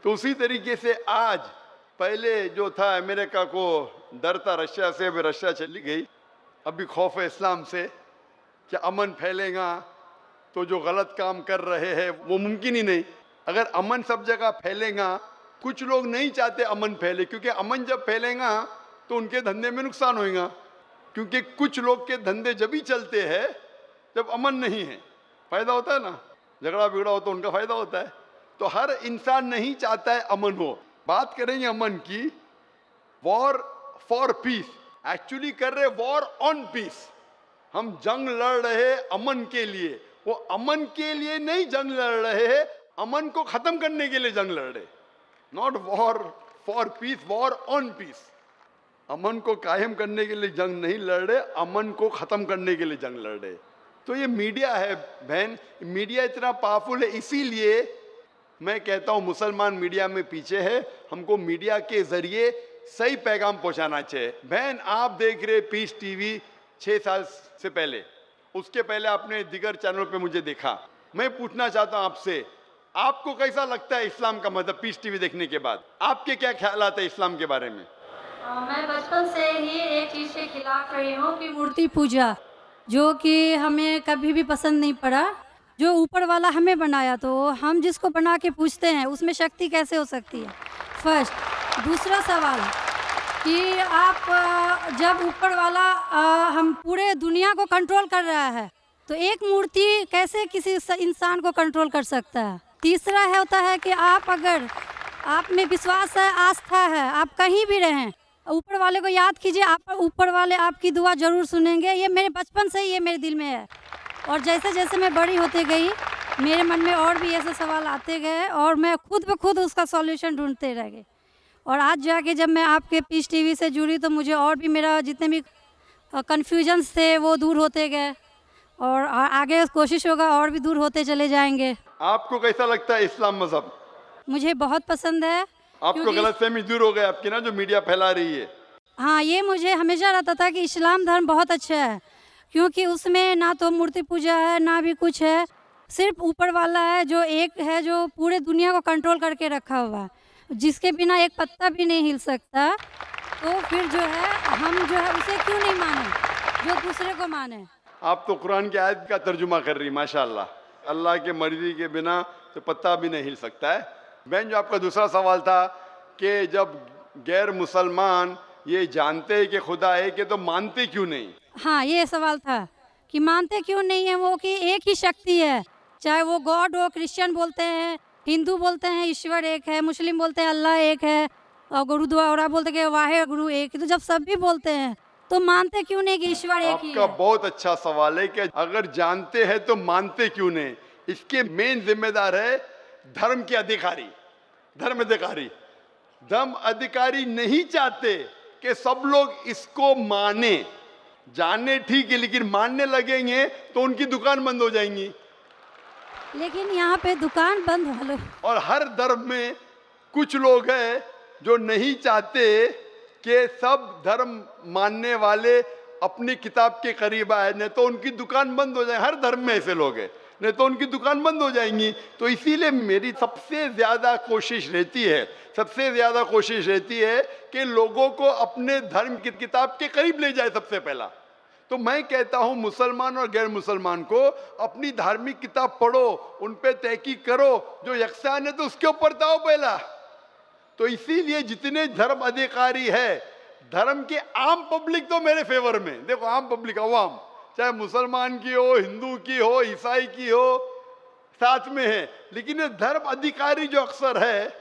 तो उसी तरीके से आज, पहले जो था अमेरिका को डर था रशिया से, अभी रशिया चली गई, अभी खौफ है इस्लाम से कि अमन फैलेगा तो जो गलत काम कर रहे हैं वो मुमकिन ही नहीं। अगर अमन सब जगह फैलेगा, कुछ लोग नहीं चाहते अमन फैले, क्योंकि अमन जब फैलेगा तो उनके धंधे में नुकसान होगा, क्योंकि कुछ लोग के धंधे जब ही चलते हैं जब अमन नहीं है। फ़ायदा होता है ना, झगड़ा बिगड़ा हो तो उनका फ़ायदा होता है। तो हर इंसान नहीं चाहता है अमन हो। बात करेंगे अमन की, वॉर फॉर पीस, एक्चुअली कर रहे वॉर ऑन पीस। हम जंग लड़ रहे अमन के लिए, वो अमन के लिए नहीं जंग लड़ रहे हैं, अमन को खत्म करने के लिए जंग लड़ रहे। Not war for peace, war on peace. अमन को कायम करने के लिए जंग नहीं लड़ रहे, अमन को खत्म करने के लिए जंग लड़ रहे। तो ये मीडिया है बहन, मीडिया इतना पावरफुल है, इसीलिए मैं कहता हूँ मुसलमान मीडिया में पीछे है। हमको मीडिया के जरिए सही पैगाम पहुँचाना चाहिए। बहन, आप देख रहे पीस टीवी 6 साल से पहले, उसके पहले आपने दिगर चैनल पे मुझे देखा। मैं पूछना चाहता हूँ आपसे, आपको कैसा लगता है इस्लाम का मतलब पीस टीवी देखने के बाद? आपके क्या ख्याल आता है इस्लाम के बारे में? मैं बचपन से ही एक चीज़ के खिलाफ रही हूँ कि मूर्ति पूजा, जो कि हमें कभी भी पसंद नहीं पड़ा। जो ऊपर वाला हमें बनाया, तो हम जिसको बना के पूछते हैं उसमें शक्ति कैसे हो सकती है? फर्स्ट। दूसरा सवाल कि आप जब ऊपर वाला हम पूरे दुनिया को कंट्रोल कर रहा है, तो एक मूर्ति कैसे किसी इंसान को कंट्रोल कर सकता है? तीसरा होता है कि आप अगर आप में विश्वास है, आस्था है, आप कहीं भी रहें, ऊपर वाले को याद कीजिए, आप ऊपर वाले आपकी दुआ ज़रूर सुनेंगे। ये मेरे बचपन से ही ये मेरे दिल में है, और जैसे जैसे मैं बड़ी होते गई मेरे मन में और भी ऐसे सवाल आते गए, और मैं खुद ब खुद उसका सॉल्यूशन ढूंढते रह गई। और आज जाके जब मैं आपके पीस टीवी से जुड़ी तो मुझे और भी मेरा जितने भी कन्फ्यूजन्स थे वो दूर होते गए, और आगे कोशिश होगा और भी दूर होते चले जाएंगे। आपको कैसा लगता है इस्लाम मजहब? मुझे बहुत पसंद है। आपको क्योंकि- गलतफहमी दूर हो गई आपकी ना, जो मीडिया फैला रही है? हाँ, ये मुझे हमेशा रहता था कि इस्लाम धर्म बहुत अच्छा है, क्योंकि उसमें ना तो मूर्ति पूजा है ना भी कुछ है, सिर्फ ऊपर वाला है जो एक है, जो पूरे दुनिया को कंट्रोल करके रखा हुआ है, जिसके बिना एक पत्ता भी नहीं हिल सकता। तो फिर जो है हम जो है उसे क्यों नहीं माने, जो दूसरे को माने। आप तो कुरान की आयत का तर्जुमा कर रही, माशाल्लाह। अल्लाह के मर्जी के बिना तो पत्ता भी नहीं हिल सकता है। बहन, जो आपका दूसरा सवाल था कि जब गैर मुसलमान ये जानते हैं कि खुदा है कि तो मानते क्यों नहीं? हाँ, ये सवाल था कि मानते क्यों नहीं है वो, कि एक ही शक्ति है, चाहे वो गॉड हो, क्रिश्चियन बोलते हैं, हिंदू बोलते हैं ईश्वर एक है, मुस्लिम बोलते हैं अल्लाह एक है, और गुरुद्वारा बोलते हैं कि वाहे गुरु एक है। तो जब सब भी बोलते हैं तो मानते क्यों नहीं कि ईश्वर एक ही आपका है? बहुत अच्छा सवाल है कि अगर जानते हैं तो मानते क्यों नहीं। इसके मेन जिम्मेदार है धर्म के अधिकारी, धर्म अधिकारी। धर्म अधिकारी नहीं चाहते कि सब लोग इसको माने, जाने ठीक है, लेकिन मानने लगेंगे तो उनकी दुकान बंद हो जाएंगी। लेकिन यहाँ पे दुकान बंद वालों, और हर धर्म में कुछ लोग हैं जो नहीं चाहते कि सब धर्म मानने वाले अपनी किताब के करीब आए, नहीं तो उनकी दुकान बंद हो जाए। हर धर्म में ऐसे लोग हैं, नहीं तो उनकी दुकान बंद हो जाएंगी। तो इसीलिए मेरी सबसे ज़्यादा कोशिश रहती है कि लोगों को अपने धर्म की किताब के करीब ले जाए सबसे पहला। तो मैं कहता हूँ मुसलमान और गैर मुसलमान को अपनी धार्मिक किताब पढ़ो, उन पे तहकीक करो, जो यकसान है तो उसके ऊपर जाओ पहला। तो इसीलिए जितने धर्म अधिकारी है, धर्म के आम पब्लिक तो मेरे फेवर में, देखो आम पब्लिक, अवाम, चाहे मुसलमान की हो, हिंदू की हो, ईसाई की हो, साथ में है। लेकिन ये धर्म अधिकारी जो अक्सर है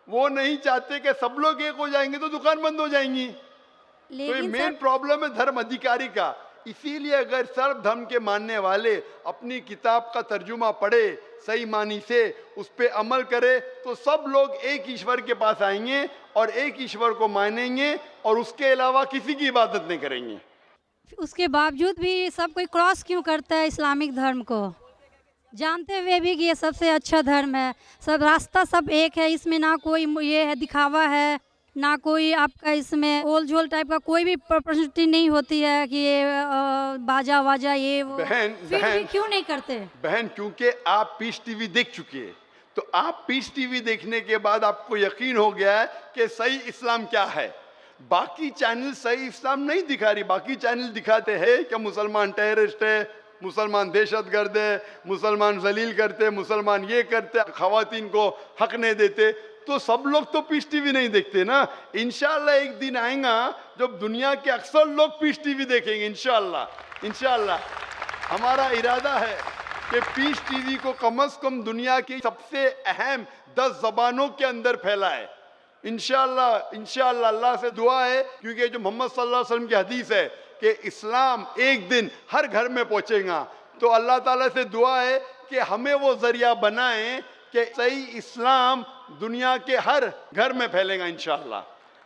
वो नहीं चाहते कि सब लोग एक हो जाएंगे तो दुकान बंद हो जाएंगी। तो ये लेकिन मेन सर प्रॉब्लम है धर्म अधिकारी का। इसीलिए अगर सर्व धर्म के मानने वाले अपनी किताब का तर्जुमा पढ़े, सही मानी से उस पर अमल करे, तो सब लोग एक ईश्वर के पास आएंगे और एक ईश्वर को मानेंगे और उसके अलावा किसी की इबादत नहीं करेंगे। उसके बावजूद भी सब कोई क्रॉस क्यों करता है इस्लामिक धर्म को, जानते हुए भी कि ये सबसे अच्छा धर्म है, सब रास्ता सब एक है, इसमें ना कोई ये है दिखावा है, ना कोई आपका इसमें ओल झोल टाइप का कोई भी प्रॉपर्टी नहीं होती है कि ये बाजा वाजा ये वो। फिर भी क्यों नहीं करते? बहन, क्योंकि आप पीस टीवी देख चुके हैं, तो आप पीस टीवी देखने के बाद आपको यकीन हो गया है कि सही इस्लाम क्या है। बाकी चैनल सही इस्लाम नहीं दिखा रही। बाकी चैनल दिखाते हैं कि मुसलमान टेररिस्ट है, मुसलमान दहशतगर्द है, मुसलमान जलील करते, मुसलमान ये करते, खवातीन को हक नहीं देते। तो सब लोग तो पीस टीवी नहीं देखते ना। इंशाल्लाह एक दिन आएगा जब दुनिया के अक्सर लोग पीस टीवी देखेंगे। इंशाल्लाह हमारा इरादा है कि पीस टीवी को कम से कम दुनिया की सबसे अहम 10 ज़बानों के अंदर फैलाए। इंशाल्लाह अल्लाह से दुआ है, क्योंकि जो मोहम्मद सल्लल्लाहु अलैहि वसल्लम की हदीस है कि इस्लाम एक दिन हर घर में पहुंचेगा। तो अल्लाह ताला से दुआ है कि हमें वो जरिया बनाए कि सही इस्लाम दुनिया के हर घर में फैलेगा इंशाल्लाह।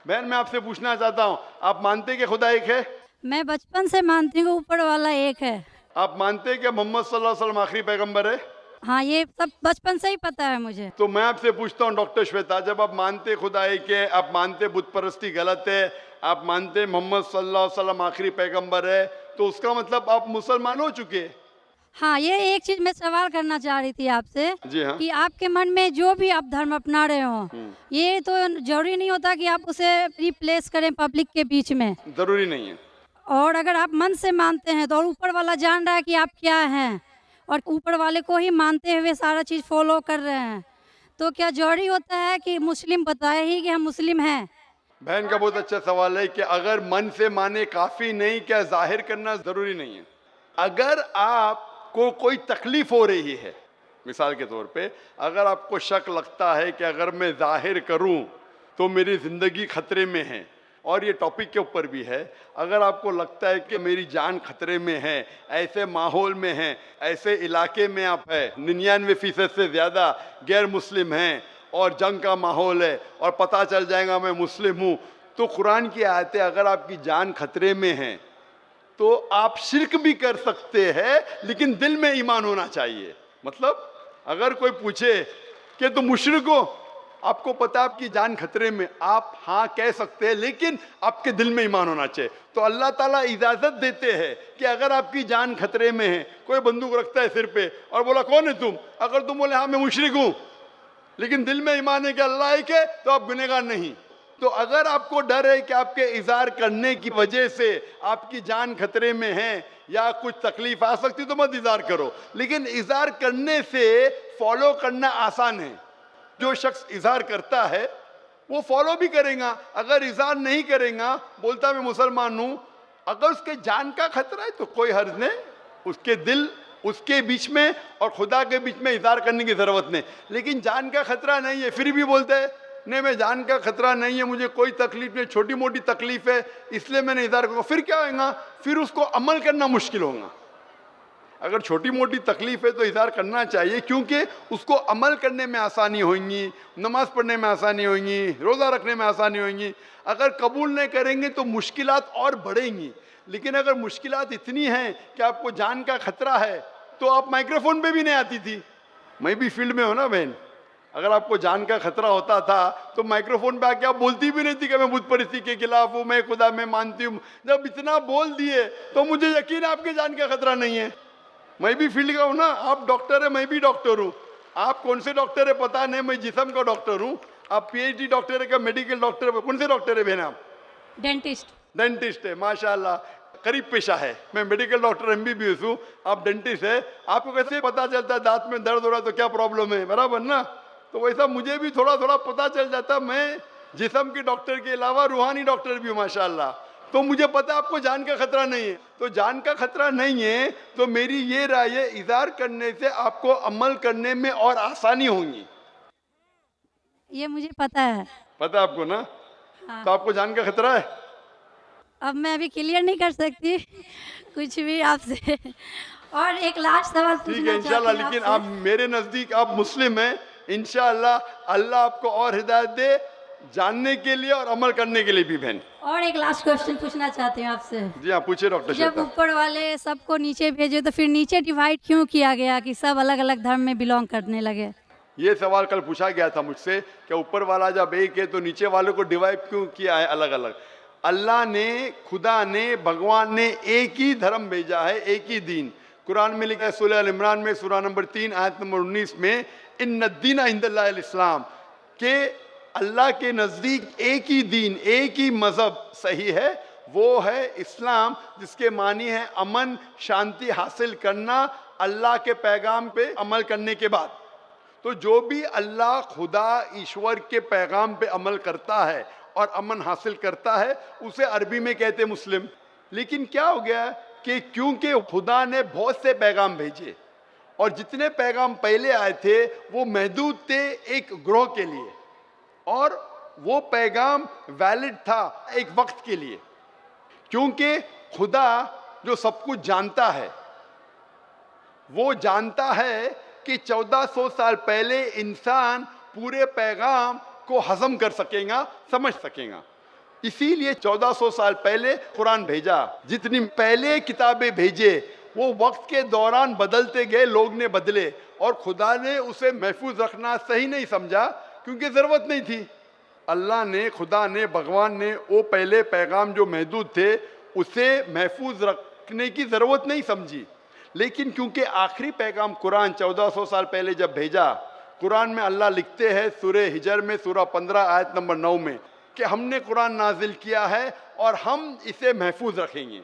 बहन, मैं आपसे पूछना चाहता हूँ, आप मानते हैं कि खुदा एक है? मैं बचपन से मानती हूँ ऊपर वाला एक है। आप मानते हैं कि मोहम्मद सल्लल्लाहु अलैहि वसल्लम आखिरी पैगंबर है? हाँ, ये सब बचपन से ही पता है मुझे। तो मैं आपसे पूछता हूँ डॉक्टर श्वेता, जब आप मानते खुदा एक है, आप मानते बुत परस्ती गलत है, आप मानते मोहम्मद सल्लल्लाहु अलैहि वसल्लम आखिरी पैगंबर है, तो उसका मतलब आप मुसलमान हो चुके हैं। हाँ, ये एक चीज मैं सवाल करना चाह रही थी आपसे। जी हाँ। कि आपके मन में जो भी आप धर्म अपना रहे हो, ये तो जरूरी नहीं होता कि आप उसे रिप्लेस करें पब्लिक के बीच में। जरूरी नहीं है। और अगर आप मन से मानते हैं तो, और ऊपर वाला जान रहा है कि आप क्या हैं, और ऊपर वाले को ही मानते हुए सारा चीज़ फॉलो कर रहे हैं, तो क्या जरूरी होता है कि मुस्लिम बताए ही कि हम मुस्लिम हैं? बहन का बहुत अच्छा सवाल है कि अगर मन से माने काफ़ी नहीं, क्या जाहिर करना ज़रूरी नहीं है? अगर आपको कोई तकलीफ हो रही है, मिसाल के तौर पे अगर आपको शक लगता है कि अगर मैं जाहिर करूं तो मेरी ज़िंदगी खतरे में है, और ये टॉपिक के ऊपर भी है, अगर आपको लगता है कि मेरी जान खतरे में है, ऐसे माहौल में है, ऐसे इलाके में आप है, 99% से ज़्यादा गैर मुस्लिम हैं और जंग का माहौल है और पता चल जाएगा मैं मुस्लिम हूँ, तो कुरान की आयतें अगर आपकी जान खतरे में है तो आप शिर्क भी कर सकते हैं, लेकिन दिल में ईमान होना चाहिए। मतलब अगर कोई पूछे कि तुम मुशरिक हो, आपको पता है आपकी जान खतरे में, आप हाँ कह सकते हैं, लेकिन आपके दिल में ईमान होना चाहिए। तो अल्लाह ताला इजाज़त देते हैं कि अगर आपकी जान खतरे में है, कोई बंदूक रखता है सिर पे और बोला कौन है तुम, अगर तुम बोले हाँ मैं मुशरिक हूँ, लेकिन दिल में ईमान है कि अल्लाह एक है, तो आप गुनहगार नहीं। तो अगर आपको डर है कि आपके इज़हार करने की वजह से आपकी जान खतरे में है या कुछ तकलीफ आ सकती, तो मत इज़हार करो। लेकिन इज़हार करने से फॉलो करना आसान है। जो शख्स इज़हार करता है वो फॉलो भी करेगा, अगर इज़हार नहीं करेगा, बोलता मैं मुसलमान हूँ, अगर उसके जान का खतरा है तो कोई हर्ज नहीं, उसके दिल उसके बीच में और खुदा के बीच में इज़हार करने की ज़रूरत नहीं। लेकिन जान का खतरा नहीं है, फिर भी बोलते हैं नहीं मैं जान का खतरा नहीं है, मुझे कोई तकलीफ नहीं, छोटी मोटी तकलीफ है, इसलिए मैंने इज़हार करूँगा, फिर क्या होगा, फिर उसको अमल करना मुश्किल होगा। अगर छोटी मोटी तकलीफ है तो इज़हार करना चाहिए, क्योंकि उसको अमल करने में आसानी होगी, नमाज पढ़ने में आसानी होगी, रोज़ा रखने में आसानी होगी। अगर कबूल नहीं करेंगे तो मुश्किलात और बढ़ेंगी। लेकिन अगर मुश्किलात इतनी हैं कि आपको जान का खतरा है, तो आप माइक्रोफोन पे भी नहीं आती थी। मैं भी फील्ड में हूँ ना बहन, अगर आपको जान का खतरा होता था तो माइक्रोफोन पे आके आप बोलती भी नहीं थी कि मैं बुत परिस्थिति के खिलाफ हूँ, मैं खुदा में मानती हूँ। जब इतना बोल दिए तो मुझे यकीन है आपके जान का खतरा नहीं है। मैं भी फील्ड का हूँ ना, आप डॉक्टर है, मैं भी डॉक्टर हूँ। आप कौन से डॉक्टर है पता नहीं, मैं जिस्म का डॉक्टर हूँ। आप पीएचडी डॉक्टर है क्या, मेडिकल डॉक्टर है, कौन से डॉक्टर है बहन आप? डेंटिस्ट। डेंटिस्ट है, माशाल्लाह, करीब पेशा है। मैं मेडिकल डॉक्टर एमबीबीएस हूँ, आप डेंटिस्ट है। आपको कैसे पता चलता है दांत में दर्द हो रहा है तो क्या प्रॉब्लम है, बराबर ना? तो वैसा मुझे भी थोड़ा थोड़ा पता चल जाता। मैं जिस्म के डॉक्टर के अलावा रूहानी डॉक्टर भी हूँ माशाल्लाह। तो मुझे पता है आपको जान का खतरा नहीं है। तो जान का खतरा नहीं है तो मेरी ये राय है, इज़हार करने से आपको अमल करने में और आसानी होगी। ये मुझे पता है। पता है आपको ना? हाँ। तो आपको जान का खतरा है? अब मैं अभी क्लियर नहीं कर सकती कुछ भी आपसे। और एक लास्ट सवाल ठीक है पूछना इंशाल्लाह, चाहती हूँ लेकिन आपसे। आप मेरे नज़दीक आप मुस्लिम हैं, इंशाल्लाह अल्लाह आपको और हिदायत दे जानने के लिए और अमल करने के लिए भी बहन। और एक लास्ट क्वेश्चन पूछना चाहती हूँ आपसे। जी हाँ, पूछिए डॉक्टर जब श्वेता। ऊपर वाले सबको नीचे भेजे तो फिर नीचे डिवाइड क्यों किया गया कि सब अलग अलग धर्म में बिलोंग करने लगे? ये सवाल कल पूछा गया था मुझसे कि ऊपर वाला जब एक है तो नीचे वालों को डिवाइड क्यों किया है अलग अलग? अल्लाह ने, खुदा ने, भगवान ने एक ही धर्म भेजा है, एक ही दीन। कुरान में लिखा है सूरह अल इमरान में सूरह नंबर 3 आयत नंबर 19 में, इन्ना दीन इंदल्लाहिल इस्लाम, के अल्लाह के नज़दीक एक ही दीन, एक ही मज़हब सही है, वो है इस्लाम, जिसके मानी है अमन शांति हासिल करना अल्लाह के पैगाम पे अमल करने के बाद। तो जो भी अल्लाह खुदा ईश्वर के पैगाम पे अमल करता है और अमन हासिल करता है, उसे अरबी में कहते मुस्लिम। लेकिन क्या हो गया कि क्योंकि खुदा ने बहुत से पैगाम भेजे और जितने पैगाम पहले आए थे वो महदूद थे एक ग्रोह के लिए, और वो पैगाम वैलिड था एक वक्त के लिए, क्योंकि खुदा जो सब कुछ जानता है, वो जानता है कि 1400 साल पहले इंसान पूरे पैगाम को हजम कर सकेगा, समझ सकेगा। इसीलिए 1400 साल पहले कुरान भेजा। जितनी पहले किताबें भेजे वो वक्त के दौरान बदलते गए, लोग ने बदले, और खुदा ने उसे महफूज रखना सही नहीं समझा क्योंकि ज़रूरत नहीं थी। अल्लाह ने, खुदा ने, भगवान ने वो पहले पैगाम जो महदूद थे उसे महफूज रखने की ज़रूरत नहीं समझी। लेकिन क्योंकि आखिरी पैगाम कुरान 1400 साल पहले जब भेजा, कुरान में अल्लाह लिखते हैं सूरह हिजर में सूरह 15 आयत नंबर 9 में कि हमने कुरान नाजिल किया है और हम इसे महफूज रखेंगे,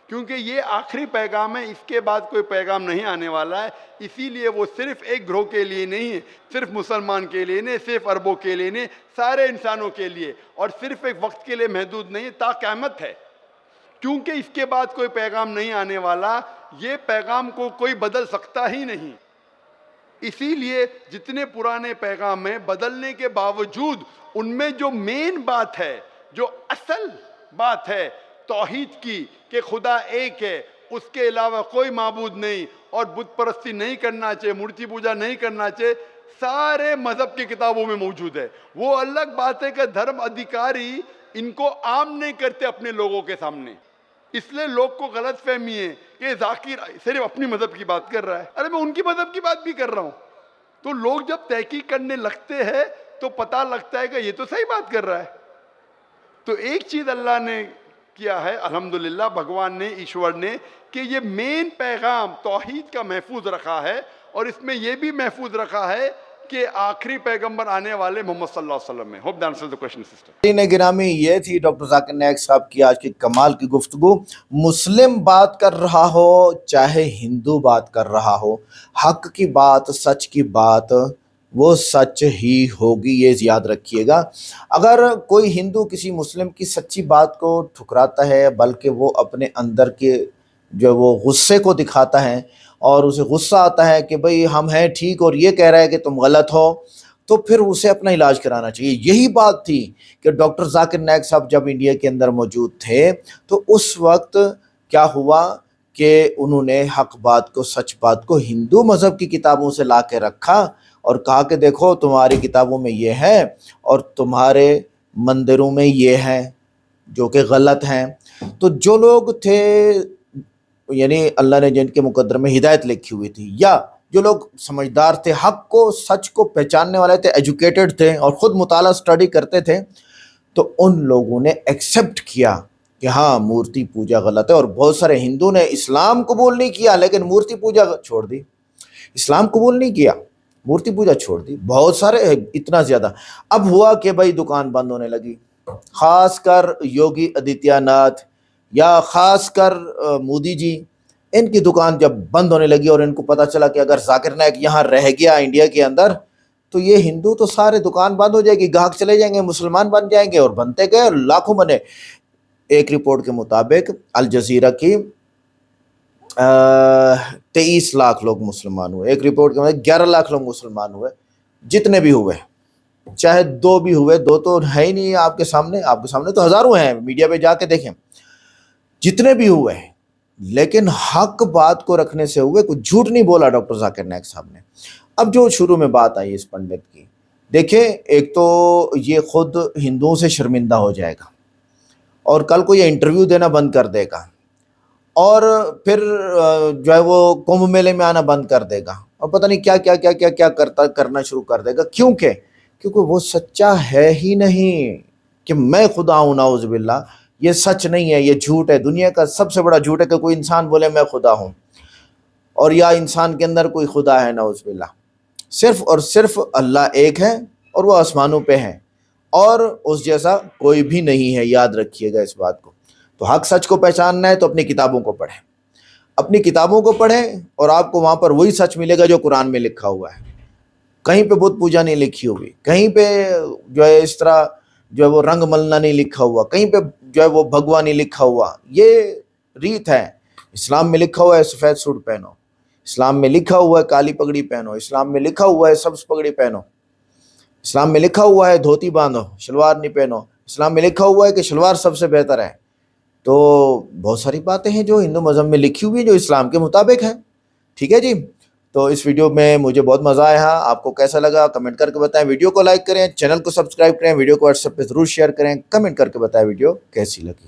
क्योंकि ये आखिरी पैगाम है, इसके बाद कोई पैगाम नहीं आने वाला है। इसीलिए वो सिर्फ एक ग्रोह के लिए नहीं है, सिर्फ मुसलमान के लिए नहीं, सिर्फ अरबों के लिए नहीं, सारे इंसानों के लिए, और सिर्फ एक वक्त के लिए महदूद नहीं है, ता क़यामत है। क्योंकि इसके बाद कोई पैगाम नहीं आने वाला, ये पैगाम को कोई बदल सकता ही नहीं। इसीलिए जितने पुराने पैगाम हैं बदलने के बावजूद उनमें जो मेन बात है, जो असल बात है तौहीद की कि खुदा एक है, उसके अलावा कोई माबूद नहीं और बुत परस्ती नहीं करना चाहिए, मूर्ति पूजा नहीं करना चाहिए, सारे मजहब की किताबों में मौजूद है। वो अलग बात है कि धर्म अधिकारी इनको आम नहीं करते अपने लोगों के सामने, इसलिए लोग को गलत फहमी है कि जाकिर सिर्फ अपनी मजहब की बात कर रहा है। अरे मैं उनकी मजहब की बात भी कर रहा हूँ। तो लोग जब तहकीक करने लगते हैं तो पता लगता है कि ये तो सही बात कर रहा है। तो एक चीज अल्लाह ने किया है, अल्हम्दुलिल्लाह, भगवान ने, ईश्वर ने, कि ये मेन पैगाम तौहीद का महफूज रखा है और इसमें यह भी महफूज रखा है कि आखिरी पैगंबर आने वाले मोहम्मद सल्लल्लाहु अलैहि वसल्लम में। Hope that answers the question sister. ने गिरामी, ये थी डॉक्टर जाकिर नायक साहब की आज की कमाल की गुफ्तगू। मुस्लिम बात कर रहा हो चाहे हिंदू बात कर रहा हो, हक की बात, सच की बात वो सच ही होगी, ये याद रखिएगा। अगर कोई हिंदू किसी मुस्लिम की सच्ची बात को ठुकराता है, बल्कि वो अपने अंदर के जो वो गुस्से को दिखाता है और उसे गुस्सा आता है कि भाई हम हैं ठीक और ये कह रहा है कि तुम गलत हो, तो फिर उसे अपना इलाज कराना चाहिए। यही बात थी कि डॉक्टर जाकिर नायक साहब जब इंडिया के अंदर मौजूद थे तो उस वक्त क्या हुआ कि उन्होंने हक बात को, सच बात को हिंदू मज़हब की किताबों से ला के रखा और कहा कि देखो तुम्हारी किताबों में ये है और तुम्हारे मंदिरों में ये है जो कि गलत हैं। तो जो लोग थे, यानी अल्लाह ने जिनके मुकद्दर में हिदायत लिखी हुई थी, या जो लोग समझदार थे, हक को, सच को पहचानने वाले थे, एजुकेटेड थे और ख़ुद मुताला स्टडी करते थे, तो उन लोगों ने एक्सेप्ट किया कि हाँ मूर्ति पूजा गलत है। और बहुत सारे हिंदू ने इस्लाम कबूल नहीं किया लेकिन मूर्ति पूजा छोड़ दी। इस्लाम कबूल नहीं किया, मूर्ति पूजा छोड़ दी, बहुत सारे, इतना ज़्यादा। अब हुआ कि भाई दुकान बंद होने लगी, ख़ासकर योगी आदित्यनाथ या ख़ासकर मोदी जी, इनकी दुकान जब बंद होने लगी और इनको पता चला कि अगर जाकिर नायक यहाँ रह गया इंडिया के अंदर तो ये हिंदू तो सारे दुकान बंद हो जाएगी, ग्राहक चले जाएंगे, मुसलमान बन जाएंगे, और बनते गए और लाखों बने। एक रिपोर्ट के मुताबिक अल जजीरा की 23 लाख लोग मुसलमान हुए, एक रिपोर्ट के मुताबिक 11 लाख लोग मुसलमान हुए। जितने भी हुए, चाहे 2 भी हुए, 2 तो है ही नहीं आपके सामने तो हज़ारों हैं, मीडिया पे जाके देखें, जितने भी हुए, लेकिन हक बात को रखने से हुए, कुछ झूठ नहीं बोला डॉक्टर जाकिर नायक साहब ने। अब जो शुरू में बात आई इस पंडित की, देखें, एक तो ये खुद हिंदुओं से शर्मिंदा हो जाएगा और कल को ये इंटरव्यू देना बंद कर देगा और फिर जो है वो कुंभ मेले में आना बंद कर देगा और पता नहीं क्या क्या क्या क्या क्या करना शुरू कर देगा। क्योंकि वो सच्चा है ही नहीं कि मैं खुदा हूँ, नाउज़ बिल्लाह, ये सच नहीं है, ये झूठ है। दुनिया का सबसे बड़ा झूठ है कि कोई इंसान बोले मैं खुदा हूँ और या इंसान के अंदर कोई खुदा है, नाउज़ बिल्लाह। सिर्फ और सिर्फ अल्लाह एक है और वो आसमानों पे है और उस जैसा कोई भी नहीं है, याद रखिएगा इस बात को। तो हक सच को पहचानना है तो अपनी किताबों को पढ़ें, अपनी किताबों को पढ़ें और आपको वहाँ पर वही सच मिलेगा जो कुरान में लिखा हुआ है। कहीं पे बुत पूजा नहीं लिखी हुई, कहीं पे जो है इस तरह जो है वो रंग मलना नहीं लिखा हुआ, कहीं पे जो है वो भगवा नहीं लिखा हुआ। ये रीत है। इस्लाम में लिखा हुआ है सफ़ेद सूट पहनो, इस्लाम में लिखा हुआ है काली पगड़ी पहनो, इस्लाम में लिखा हुआ है सब्ज़ पगड़ी पहनो, इस्लाम में लिखा हुआ है धोती बांधो, शलवार नहीं पहनो, इस्लाम में लिखा हुआ है कि शलवार सबसे बेहतर है। तो बहुत सारी बातें हैं जो हिंदू मज़हब में लिखी हुई है जो इस्लाम के मुताबिक है। ठीक है जी। तो इस वीडियो में मुझे बहुत मज़ा आया। आपको कैसा लगा कमेंट करके बताएं, वीडियो को लाइक करें, चैनल को सब्सक्राइब करें, वीडियो को व्हाट्सएप पे ज़रूर शेयर करें, कमेंट करके बताएं वीडियो कैसी लगी।